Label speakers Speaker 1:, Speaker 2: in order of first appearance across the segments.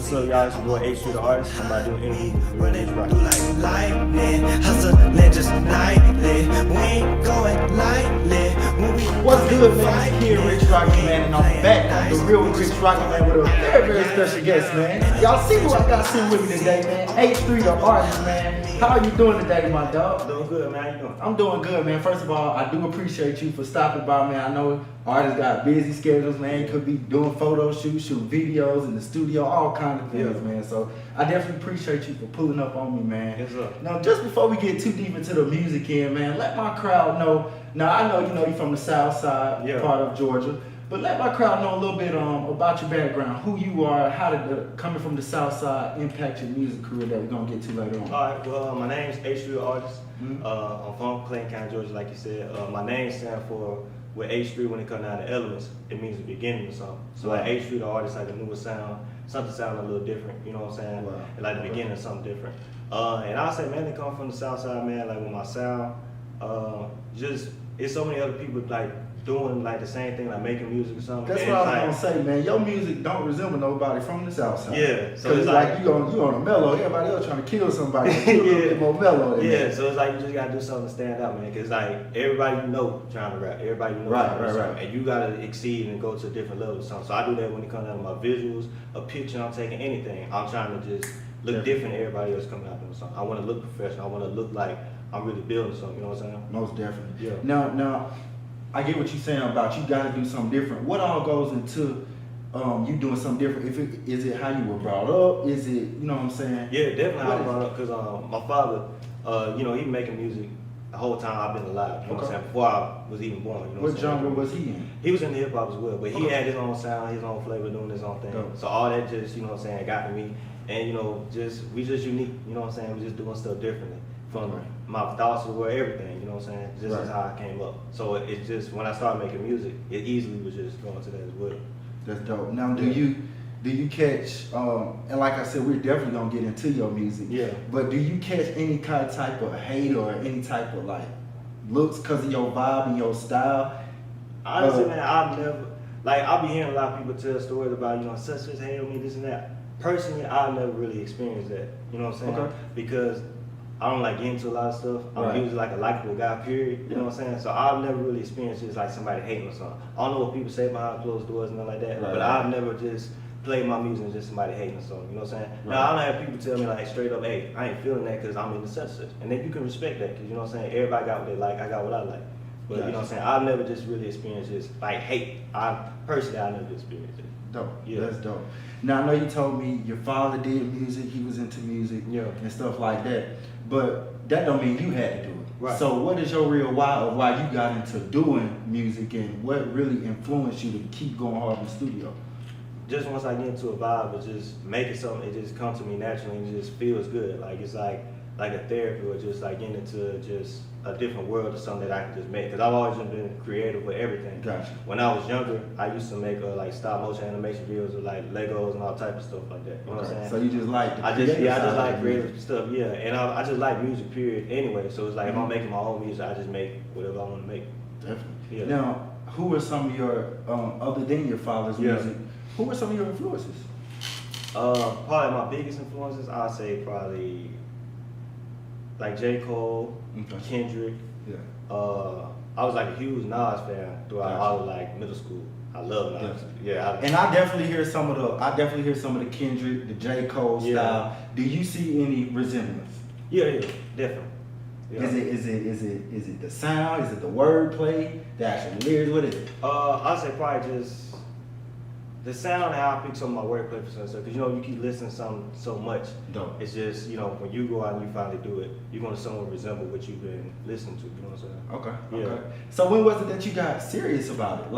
Speaker 1: What's up, y'all? It's your boy H3TheArtist. I'm about to do an interview with
Speaker 2: Running
Speaker 1: H3.
Speaker 2: through like lightning, hustling just nightly. We ain't going lightly.
Speaker 3: What's good, man? It's Kid Rich Rocky, man, and I'm back. The real Rich Rocky, man, with a very, very special guest, man. Y'all see who I got sitting with me today, man? H3TheArtist, man. How are you doing today, my dog?
Speaker 1: Doing good, man. How you doing?
Speaker 3: I'm doing good, man. First of all, I do appreciate you for stopping by, man. I know artists got busy schedules, man. You could be doing photo shoots, shooting videos in the studio, all kind of things, man. So I definitely appreciate you for pulling up on me, man.
Speaker 1: Yes, sir.
Speaker 3: Now, just before we get too deep into the music end, man, let my crowd know. Now, I know you're from the South Side, part of Georgia, but let my crowd know a little bit about your background, who you are, how did coming from the South Side impact your music career that we're gonna get to later on.
Speaker 1: All right. Well, my name is H3TheArtist. I'm from Clayton County, Georgia, like you said. My name stands for with H3 when it comes down to elements. It means the beginning of something. So like H3TheArtist, like a newer sound, something sounding a little different. You know what I'm saying?
Speaker 3: Wow.
Speaker 1: And like the beginning of something different. And I say, man, they come from the South Side, man. Like with my sound, just it's so many other people like doing like the same thing, like making music or something.
Speaker 3: That's
Speaker 1: and
Speaker 3: what I was gonna say, man. Your music don't resemble nobody from the South Side.
Speaker 1: Yeah,
Speaker 3: so it's like you on a mellow. Everybody else trying to kill somebody. You a little bit more mellow than that.
Speaker 1: So it's like you just gotta do something to stand out, man. Cause like everybody you know trying to rap, everybody you know trying to do something, and you gotta exceed and go to a different level or something. So I do that when it comes down to my visuals, a picture I'm taking, anything. I'm trying to just look different than everybody else coming out doing something. I want to look professional. I want to look like I'm really building something. You know what I'm saying?
Speaker 3: Most definitely.
Speaker 1: Yeah.
Speaker 3: Now, I get what you're saying about you got to do something different. What all goes into you doing something different? Is it how you were brought up? Is it, you know what I'm saying?
Speaker 1: Yeah, definitely how I was brought up. Cause my father, he been making music the whole time I've been alive. You know what I'm saying? Before I was even born. You know
Speaker 3: what genre was he in?
Speaker 1: He was in hip hop as well, but he had his own sound, his own flavor, doing his own thing. So all that just, you know what I'm saying, got to me. And we just unique. You know what I'm saying? We just doing stuff differently. From my thoughts were everything, you know what I'm saying? Just is how I came up. So it's just, when I started making music, it easily was just going to that as well.
Speaker 3: That's dope. Now, do you catch, and like I said, we're definitely gonna get into your music.
Speaker 1: Yeah.
Speaker 3: But do you catch any kind of type of hate or any type of like looks because of your vibe and your style?
Speaker 1: Honestly, man, I've never, I'll be hearing a lot of people tell stories about, such hate on me, this and that. Personally, I've never really experienced that, you know what I'm saying? Because I don't get into a lot of stuff. I'm usually like a likable guy, period. You know what I'm saying? So I've never really experienced just like somebody hating or something. I don't know what people say behind closed doors and nothing like that, but I've never just played my music and just somebody hating or something. You know what I'm saying? Now I don't have people tell me straight up, hey, I ain't feeling that because I'm in the such. And then you can respect that because you know what I'm saying? Everybody got what they like. I got what I like. But you know what I'm saying? I've never just really experienced just hate. I never experienced it.
Speaker 3: Dope.
Speaker 1: Yeah.
Speaker 3: That's dope. Now I know you told me your father did music, he was into music and stuff like that. But that don't mean you had to do it.
Speaker 1: Right.
Speaker 3: So what is your real why of why you got into doing music and what really influenced you to keep going hard in the studio?
Speaker 1: Just once I get into a vibe, it just making something, it just comes to me naturally and it just feels good. It's like a therapy or just getting into just a different world or something that I can just make. Because I've always been creative with everything.
Speaker 3: Gotcha.
Speaker 1: When I was younger, I used to make stop motion animation videos with Legos and all type of stuff like that. You know what I'm saying?
Speaker 3: So you just like the
Speaker 1: I just like creative stuff, and I just like music, period, anyway. So it's if I'm making my own music, I just make whatever I want to make.
Speaker 3: Definitely.
Speaker 1: Yeah.
Speaker 3: Now, who are some of your, other than your father's music, who were some of your influences?
Speaker 1: Probably my biggest influences, I'd say probably J. Cole, Kendrick.
Speaker 3: Yeah.
Speaker 1: I was a huge Nas fan throughout all of middle school. I love Nas.
Speaker 3: And I definitely hear some of the Kendrick, the J. Cole style. Do you see any resemblance?
Speaker 1: Yeah, definitely. Yeah.
Speaker 3: Is it the sound? Is it the wordplay? The actual lyrics? What is it?
Speaker 1: I'd say probably just the sound and how I pick some of my wordplay for some stuff. Because you keep listening to so much.
Speaker 3: Dope.
Speaker 1: It's just when you go out and you finally do it, you're gonna somewhat resemble what you've been listening to. You know what I'm saying?
Speaker 3: Okay. So when was it that you got serious about it?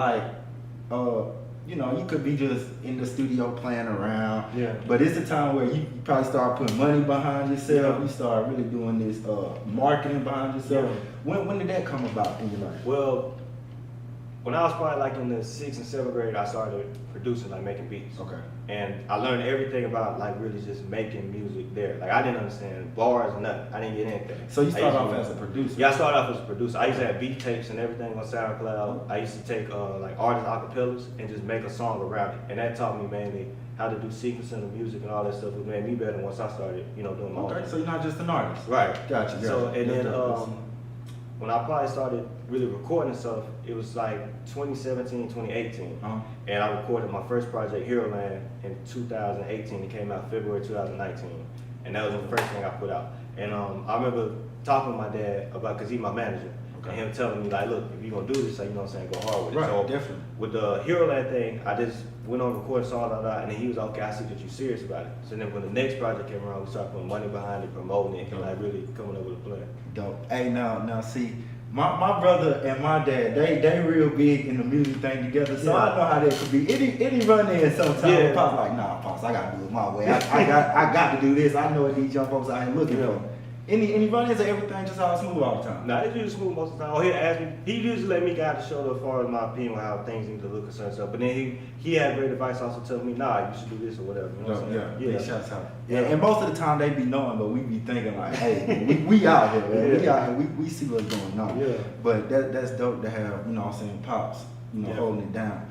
Speaker 3: You could be just in the studio playing around. Yeah. But it's a time where you probably start putting money behind yourself. Yeah. You start really doing this marketing behind yourself. Yeah. When did that come about in your life?
Speaker 1: Well, when I was probably like in the 6th and 7th grade, I started producing, like making beats.
Speaker 3: Okay.
Speaker 1: And I learned everything about like really just making music there. Like I didn't understand bars or nothing. I didn't get anything.
Speaker 3: So you started off
Speaker 1: to-
Speaker 3: as a producer?
Speaker 1: Yeah, I started off as a producer. I used to have beat tapes and everything on SoundCloud. I used to take like artist acapellas and just make a song around it. And that taught me mainly how to do sequencing of music and all that stuff. It made me better once I started, you know, doing my own
Speaker 3: Okay,
Speaker 1: thing.
Speaker 3: so you're not just an artist.
Speaker 1: Right.
Speaker 3: Gotcha.
Speaker 1: So and then
Speaker 3: That's-
Speaker 1: when I probably started really recording stuff, it was like 2017, 2018.
Speaker 3: Uh-huh.
Speaker 1: And I recorded my first project, Hero Land, in 2018. It came out February 2019. And that was the first thing I put out. And I remember talking with my dad about, because he's my manager,
Speaker 3: Okay.
Speaker 1: and him telling me, like, look, if you're going to do this, like, you know what I'm saying, go hard with it.
Speaker 3: Right,
Speaker 1: So
Speaker 3: definitely.
Speaker 1: with the Hero Land thing, I just went on recording songs, and then he was like, okay, I see that you're serious about it. So then when the next project came around, we started putting money behind it, promoting it, and like really coming up with a plan.
Speaker 3: Dope. Hey, now see, my brother and my dad, they real big in the music thing together, so I know how that could be. Any run in sometimes,
Speaker 1: Yeah.
Speaker 3: Pop's like, nah, Pops, I gotta do it my way. I got to do this. I know what these young folks out here looking
Speaker 1: Yeah.
Speaker 3: for. Any run-ins or everything just all smooth all the time?
Speaker 1: Nah, it's usually smooth most of the time. Oh, he'll ask me. He usually let me guide the show as far as my opinion on how things need to look and certain stuff. But then he had great advice also telling me, nah, you should do this or whatever. You know what I'm saying?
Speaker 3: Yeah, shouts out. Yeah, and most of the time they be knowing, but we be thinking like, hey, we out here, man. We out here, we see what's going on.
Speaker 1: Yeah.
Speaker 3: But that's dope to have, you know what I'm saying, Pops, you know,
Speaker 1: Yeah.
Speaker 3: holding it down.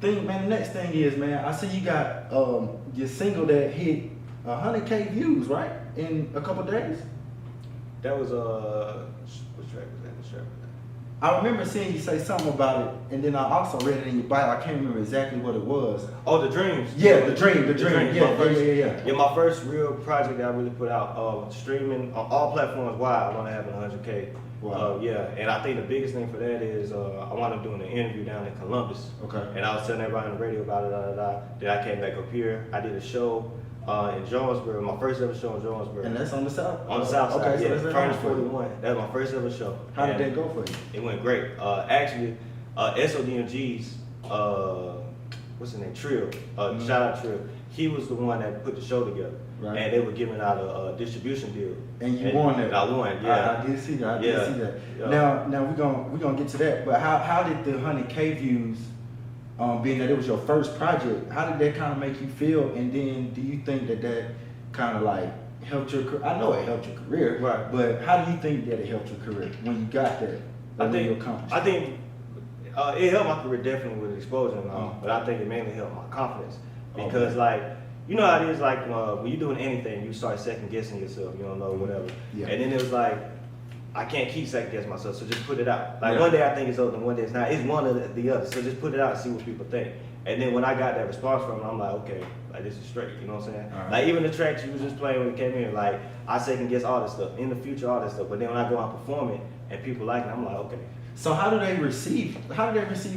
Speaker 3: Man, the next thing is, man, I see you got your single that hit 100K views, right? In a couple days?
Speaker 1: That was what track was that? What track was that?
Speaker 3: I remember seeing you say something about it, and then I also read it in your bio. I can't remember exactly what it was.
Speaker 1: Oh, the Dreams.
Speaker 3: Yeah, the dream.
Speaker 1: Dreams.
Speaker 3: Yeah,
Speaker 1: My first,
Speaker 3: yeah.
Speaker 1: Yeah, my first real project that I really put out, streaming on all platforms wide. I want to have 100K.
Speaker 3: Wow.
Speaker 1: Yeah, and I think the biggest thing for that is I wound up doing an interview down in Columbus.
Speaker 3: Okay.
Speaker 1: And I was telling everybody on the radio about it. Then I came back up here. I did a show in Jonesboro, my first ever show in Jonesboro.
Speaker 3: And that's on the south?
Speaker 1: On the south side,
Speaker 3: Okay,
Speaker 1: yeah,
Speaker 3: so that's
Speaker 1: Furnace
Speaker 3: for you.
Speaker 1: 41. That was my first ever show.
Speaker 3: How did
Speaker 1: And
Speaker 3: that go for you?
Speaker 1: It went great. Actually, SODMG's, what's his name, Trill, shout out Trill. He was the one that put the show together.
Speaker 3: Right.
Speaker 1: And they were giving out a distribution deal.
Speaker 3: And you won that.
Speaker 1: And I won, yeah.
Speaker 3: I did see that. I
Speaker 1: Yeah.
Speaker 3: did see that.
Speaker 1: Yeah.
Speaker 3: Now we're gonna get to that. But how did the 100K views, being that it was your first project, how did that kind of make you feel? And then do you think that kind of like helped your career? I know it helped your career,
Speaker 1: Right.
Speaker 3: But how do you think that it helped your career when you got that?
Speaker 1: I
Speaker 3: when you
Speaker 1: think
Speaker 3: accomplished
Speaker 1: it
Speaker 3: it?
Speaker 1: helped my career definitely with exposure and all, but I think it mainly helped my confidence because
Speaker 3: Okay.
Speaker 1: like you know how it is like when you're doing anything you start second guessing yourself, you don't know whatever,
Speaker 3: Yeah.
Speaker 1: and then it was like I can't keep second guessing myself, so just put it out. Like
Speaker 3: Yeah.
Speaker 1: one day I think it's open, and one day it's not. It's one or the other, so just put it out and see what people think. And then when I got that response from it, I'm like, okay, like this is straight. You know what I'm saying?
Speaker 3: All right.
Speaker 1: Like even the tracks you was just playing when you came in, like I second guess all this stuff in the future, all this stuff. But then when I go out and perform it and people like it, I'm like, okay.
Speaker 3: So how do they receive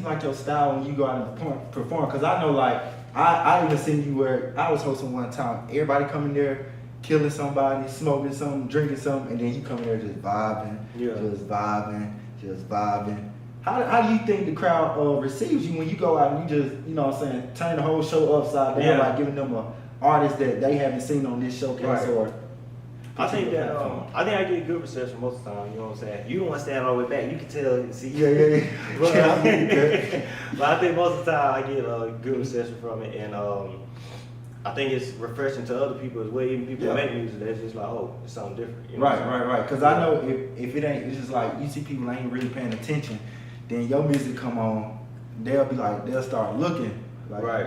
Speaker 3: like your style when you go out and perform? Because I know like I even seen you where I was hosting one time. Everybody coming there, killing somebody, smoking something, drinking something, and then you come in there just vibing,
Speaker 1: Yeah.
Speaker 3: just vibing. How do you think the crowd receives you when you go out and you just, you know what I'm saying, turn the whole show upside down,
Speaker 1: Yeah.
Speaker 3: like giving them an artist that they haven't seen on this showcase
Speaker 1: Right.
Speaker 3: or
Speaker 1: I think that
Speaker 3: platform?
Speaker 1: I think I get good reception most of the time. You know what I'm saying? You don't want to stand all the way back. You can tell. See.
Speaker 3: Yeah.
Speaker 1: But,
Speaker 3: Yeah, I get that.
Speaker 1: but I think most of the time I get good reception from it, and I think it's refreshing to other people as well. Even people that
Speaker 3: Yeah.
Speaker 1: make music, they're just like, oh, it's something different. You know what I'm saying?
Speaker 3: Right. Because I know if it ain't, it's just like you see people ain't really paying attention. Then your music come on, they'll start looking like,
Speaker 1: Right.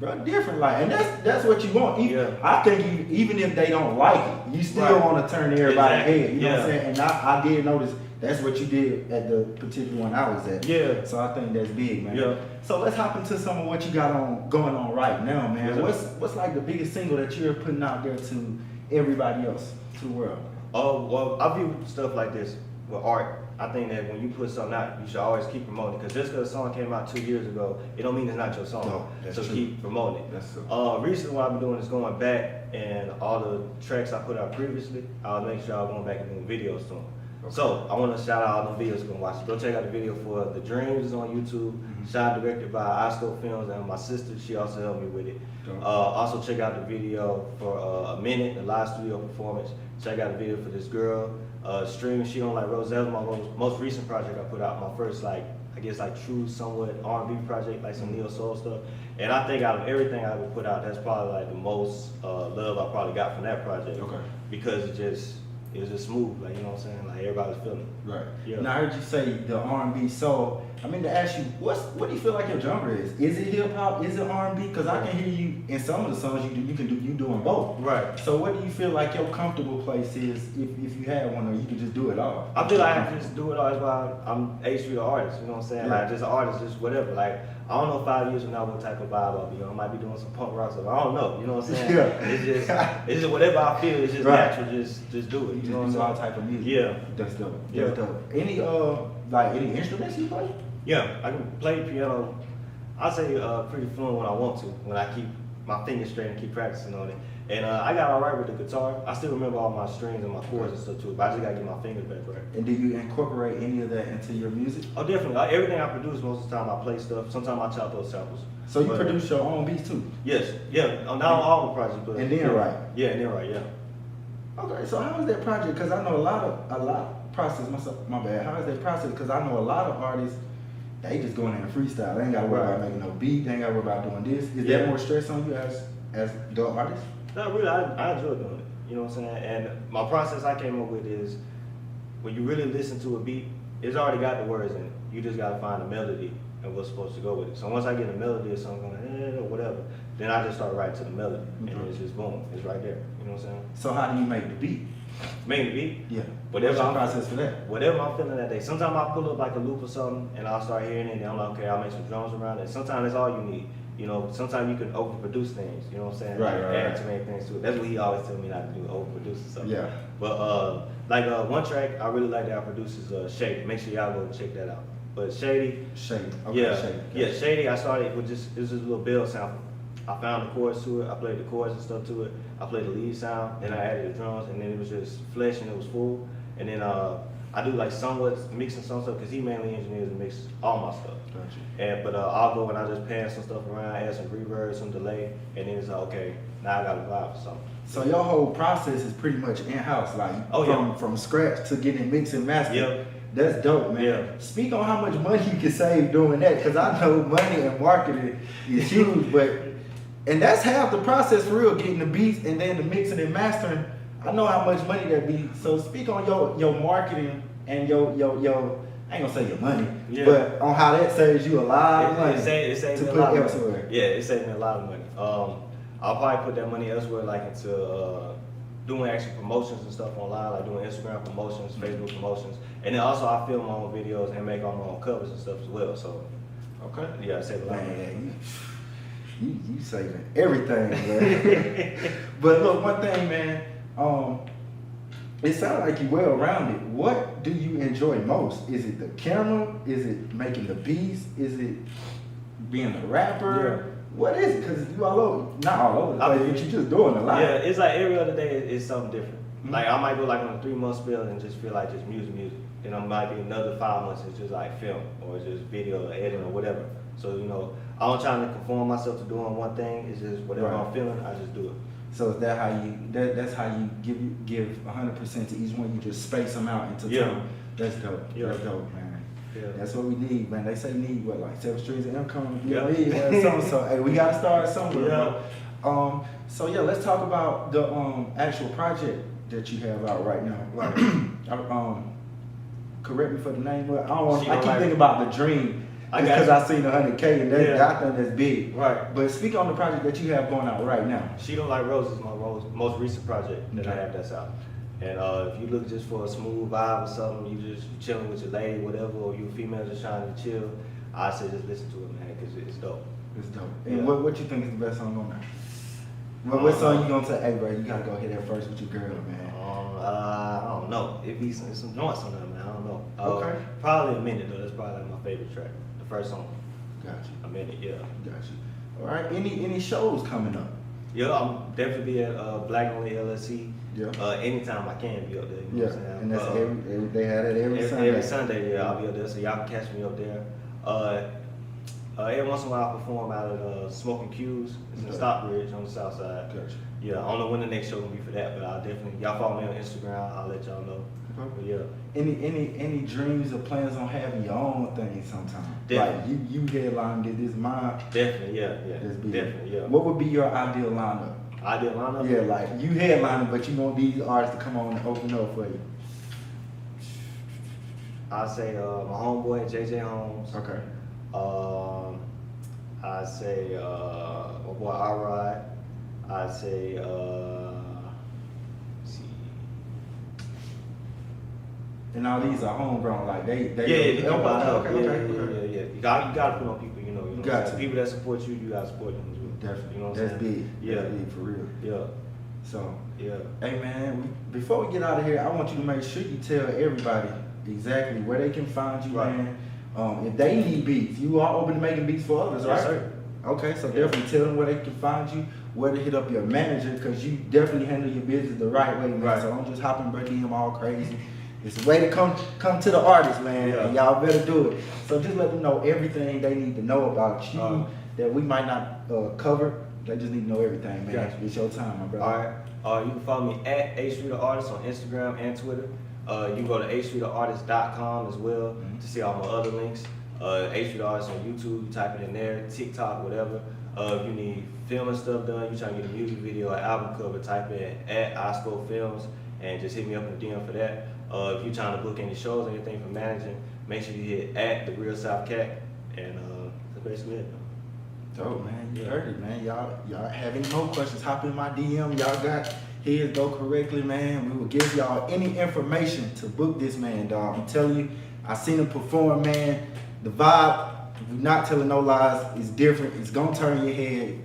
Speaker 3: bro, different. Like, and that's what you want.
Speaker 1: Yeah.
Speaker 3: I think even if they don't like it, you still
Speaker 1: Right.
Speaker 3: want to turn everybody's
Speaker 1: Exactly.
Speaker 3: head. You know what I'm
Speaker 1: Yeah.
Speaker 3: saying? And I did notice that's what you did at the particular one I was at.
Speaker 1: Yeah.
Speaker 3: So I think that's big, man.
Speaker 1: Yeah.
Speaker 3: So let's hop into some of what you got going on right now, man.
Speaker 1: Yes, sir.
Speaker 3: What's like the biggest single that you're putting out there to everybody else, to the world?
Speaker 1: Oh, well, I view stuff like this with art. I think that when you put something out, you should always keep promoting it. Because just because a song came out 2 years ago, it don't mean it's not your song.
Speaker 3: No, that's
Speaker 1: so
Speaker 3: true.
Speaker 1: keep promoting it.
Speaker 3: That's true.
Speaker 1: Recently what I've been doing is going back and all the tracks I put out previously, I'll make sure I'm going back and doing videos to them.
Speaker 3: Okay.
Speaker 1: So I want to shout out all the videos going to watch. Go check out the video for The Dreams is on YouTube. Shot directed by Osco Films and my sister, she also helped me with it.
Speaker 3: Dope.
Speaker 1: Also check out the video for A Minute, the live studio performance. Check out the video for this girl. Stream, She Don't Like Roses. That was my most recent project I put out. My first like, I guess like true somewhat R&B project, like some neo soul stuff. And I think out of everything I ever put out, that's probably like the most love I probably got from that project.
Speaker 3: Okay.
Speaker 1: Because it was just smooth, like, you know what I'm saying? Like, everybody's feeling it.
Speaker 3: Right.
Speaker 1: Yeah.
Speaker 3: Now I heard you say the R&B soul. I mean, to ask you, what do you feel like your genre is? Is it hip hop? Is it R&B? Because I can hear you in some of the songs you doing both.
Speaker 1: Right.
Speaker 3: So what do you feel like your comfortable place is if you had one, or you can just do it all?
Speaker 1: I feel like I can just do it all. That's why I'm H3TheArtist, you know what I'm saying?
Speaker 3: Yeah.
Speaker 1: Like, just an artist, just whatever. Like, I don't know 5 years from now what type of vibe I'll be on. I might be doing some punk rock stuff. I don't know, you know what I'm saying?
Speaker 3: Yeah.
Speaker 1: It's just whatever I feel. It's just
Speaker 3: Right.
Speaker 1: natural. Just do it.
Speaker 3: You
Speaker 1: You
Speaker 3: just
Speaker 1: know what I'm
Speaker 3: do
Speaker 1: saying?
Speaker 3: all type of music.
Speaker 1: Yeah.
Speaker 3: That's dope.
Speaker 1: Yeah.
Speaker 3: That's dope. Any any instruments you play?
Speaker 1: Yeah, I can play piano. I say pretty fluent when I want to, when I keep my fingers straight and keep practicing on it. And I got all right with the guitar. I still remember all my strings and my chords and stuff too, but I just gotta get my fingers back right.
Speaker 3: And do you incorporate any of that into your music?
Speaker 1: Oh, definitely. Everything I produce, most of the time I play stuff. Sometimes I chop those samples.
Speaker 3: So you
Speaker 1: But,
Speaker 3: produce your own beats too?
Speaker 1: Yes, yeah. Not on all the projects, but
Speaker 3: And then
Speaker 1: yeah.
Speaker 3: write?
Speaker 1: Yeah, and then write, yeah.
Speaker 3: Okay, so how is that project? Because I know a lot process myself. My bad. How is that process? Because I know a lot of artists, they just go in there and freestyle. They ain't got to worry about making no beat. They ain't got to worry about doing this. Is
Speaker 1: Yeah.
Speaker 3: that more stress on you as the artist?
Speaker 1: No, really, I enjoy doing it. You know what I'm saying? And my process I came up with is when you really listen to a beat, it's already got the words in it. You just gotta find a melody and what's supposed to go with it. So once I get a melody or something going, or whatever, then I just start writing to the melody, and then it's just boom, it's right there. You know what I'm saying?
Speaker 3: So how do you make the beat?
Speaker 1: Make the beat.
Speaker 3: Yeah.
Speaker 1: Whatever
Speaker 3: What's your
Speaker 1: I'm-
Speaker 3: process for that?
Speaker 1: Whatever I'm feeling that day. Sometimes I pull up like a loop or something, and I'll start hearing it, and I'm like, okay, I'll make some drums around it. Sometimes that's all you need. You know, sometimes you can overproduce things. You know what I'm saying?
Speaker 3: Right,
Speaker 1: Like,
Speaker 3: right,
Speaker 1: add
Speaker 3: right.
Speaker 1: too many things to it. That's what he always tell me not to do, overproduce or something.
Speaker 3: Yeah.
Speaker 1: But one track I really like that I produce is Shady. Make sure y'all go check that out. But Shady,
Speaker 3: Shady. Okay,
Speaker 1: yeah,
Speaker 3: Shady.
Speaker 1: yeah, Shady. I started with it was just a little bell sample. I found the chords to it. I played the chords and stuff to it. I played the lead sound. Then I added the drums, and then it was just flesh and it was full. And then I do like somewhat mixing some stuff because he mainly engineers and mixes all my stuff.
Speaker 3: Gotcha.
Speaker 1: But I'll go and I just pan some stuff around, add some reverb, some delay, and then it's like, okay, now I got a vibe for something.
Speaker 3: So your whole process is pretty much in-house, like from scratch to getting mixed and mastered.
Speaker 1: Yeah.
Speaker 3: That's dope, man.
Speaker 1: Yeah.
Speaker 3: Speak on how much money you can save doing that, because I know money and marketing is huge, and that's half the process for real, getting the beats and then the mixing and mastering. I know how much money that be. So speak on your marketing and your I ain't gonna say your money, but on how that saves you a lot of money
Speaker 1: It saves
Speaker 3: to
Speaker 1: me a
Speaker 3: put
Speaker 1: lot of
Speaker 3: elsewhere.
Speaker 1: money. Yeah, it saves me a lot of money. I'll probably put that money elsewhere, like into doing actual promotions and stuff online, like doing Instagram promotions, Facebook promotions, and then also I film my own videos and make all my own covers and stuff as well. So,
Speaker 3: Okay.
Speaker 1: yeah, I save a lot of money.
Speaker 3: Man, you saving everything, man. But look, one thing, man. It sounds like you well rounded. What do you enjoy most? Is it the camera? Is it making the beats? Is it being a rapper? What is it? Because you all over, not all over the place, but you just doing a lot.
Speaker 1: Yeah, it's like every other day is something different. Like I might go like on a 3-month spell and just feel like just music. Then I might be another 5 months it's just like film or just video or editing or whatever. So I don't try to conform myself to doing one thing. It's just whatever I'm feeling, I just do it.
Speaker 3: So is that how you? That's how you give 100% to each one. You just space them out into time. That's dope.
Speaker 1: Yeah.
Speaker 3: That's dope, man.
Speaker 1: Yeah.
Speaker 3: That's what we need, man. They say need what, like 7 streams of income. You
Speaker 1: Yeah.
Speaker 3: need something. So hey, we gotta start somewhere.
Speaker 1: Yeah.
Speaker 3: Bro. So yeah, let's talk about the actual project that you have out right now.
Speaker 1: Right.
Speaker 3: Correct me for the name, but I keep
Speaker 1: Like-
Speaker 3: thinking about the dream. Because I seen 100K and I think that's big.
Speaker 1: Right.
Speaker 3: But speak on the project that you have going out right now.
Speaker 1: She Don't Like Roses is my most recent project that I have that's out. And if you look just for a smooth vibe or something, you chilling with your lady, whatever, or you female just trying to chill, I say just listen to it, man, because it's dope.
Speaker 3: It's dope. And
Speaker 1: Yeah.
Speaker 3: what you think is the best song on there? What song you gonna say, hey bro, you gotta go hit that first with your girl, man?
Speaker 1: I don't know. It be some joints on there, man. I don't know.
Speaker 3: Okay.
Speaker 1: Probably A Minute though. That's probably like my favorite track. The first song.
Speaker 3: Got you.
Speaker 1: A Minute, yeah.
Speaker 3: Got you. All right. Any shows coming up?
Speaker 1: Yeah, I'm definitely be at Black Only LSC.
Speaker 3: Yeah.
Speaker 1: Anytime I can be up there. You know what I'm saying?
Speaker 3: And that's they had it every Sunday.
Speaker 1: Every Sunday, yeah, I'll be up there, so y'all can catch me up there. Every once in a while I perform out at Smoking Q's. It's in Stockbridge on the south side.
Speaker 3: Gotcha.
Speaker 1: Yeah, I don't know when the next show gonna be for that, but I'll definitely, y'all follow me on Instagram, I'll let y'all know. But yeah.
Speaker 3: Any dreams or plans on having your own thing sometime?
Speaker 1: Definitely.
Speaker 3: Like you headline did this mine.
Speaker 1: Definitely, yeah. Definitely, yeah.
Speaker 3: What would be your ideal lineup?
Speaker 1: Ideal lineup?
Speaker 3: Yeah, like you headlining, but you want these artists to come on and open up for you.
Speaker 1: I'd say my homeboy JJ Holmes.
Speaker 3: Okay.
Speaker 1: I'd say my boy Alright. I'd say let's see.
Speaker 3: And all these are homegrown, like they
Speaker 1: Yeah.
Speaker 3: okay.
Speaker 1: You gotta put on people, you know.
Speaker 3: You got to.
Speaker 1: People that support you, you gotta support them as well.
Speaker 3: Definitely.
Speaker 1: You know what
Speaker 3: That's
Speaker 1: I'm saying?
Speaker 3: big.
Speaker 1: Yeah.
Speaker 3: That's big for real.
Speaker 1: Yeah.
Speaker 3: So,
Speaker 1: Yeah.
Speaker 3: hey man, before we get out of here, I want you to make sure you tell everybody exactly where they can find you,
Speaker 1: Right.
Speaker 3: man. If they need beats, you are open to making beats for others, right?
Speaker 1: Yes, sir.
Speaker 3: Okay, so definitely tell them where they can find you, where to hit up your manager, because you definitely handle your business the right way, man.
Speaker 1: Right.
Speaker 3: So don't just hop in and DM all crazy. It's a way to come to the artist, man,
Speaker 1: Yeah.
Speaker 3: and y'all better do it. So just let them know everything they need to know about you that we might not cover. They just need to know everything, man.
Speaker 1: Gotcha.
Speaker 3: It's your time, my brother.
Speaker 1: All right. You can follow me at H3TheArtist on Instagram and Twitter. You can go to H3TheArtist.com as well to see all my other links. H3TheArtist on YouTube, you type it in there, TikTok, whatever. If you need filming stuff done, you trying to get a music video or album cover, type in at Osco Films and just hit me up in the DM for that. If you're trying to book any shows or anything for managing, make sure you hit at The Real South Cat, and that's basically it.
Speaker 3: Dope, man. You heard it, man. Y'all have any more questions, hop in my DM. Y'all got heads go correctly, man. We will give y'all any information to book this man, dog. I'm telling you, I seen him perform, man. The vibe, we're not telling no lies, it's different. It's gonna turn your head.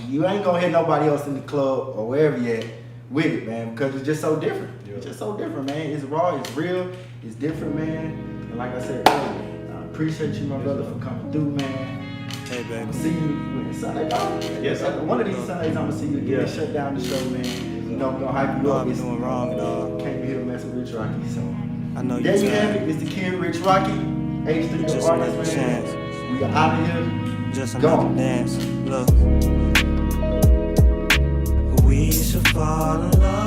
Speaker 3: You ain't gonna hear nobody else in the club or wherever you at with it, man, because it's just so different.
Speaker 1: Yeah.
Speaker 3: It's just so different, man. It's raw, it's real, it's different, man. And like I said earlier, I appreciate you, my brother, for coming through, man.
Speaker 1: Hey,
Speaker 3: I'm
Speaker 1: baby.
Speaker 3: gonna see you when Sunday, dog.
Speaker 1: Yes, sir.
Speaker 3: One of these Sundays, I'm gonna see you again.
Speaker 1: Yeah.
Speaker 3: Shut down the show, man. You know, I'm gonna hype you
Speaker 4: know
Speaker 3: up.
Speaker 4: I've been
Speaker 3: It's-
Speaker 4: doing wrong, dog.
Speaker 3: Can't be here to mess with Rich Rocky, so.
Speaker 4: I know you
Speaker 3: There you have
Speaker 4: tried.
Speaker 3: it. It's the kid, Rich Rocky. H3
Speaker 4: Just
Speaker 3: the
Speaker 4: another
Speaker 3: artist, man.
Speaker 4: chance.
Speaker 3: We are out of here.
Speaker 4: Just
Speaker 3: Go.
Speaker 4: another dance. Look.
Speaker 2: We should fall in love.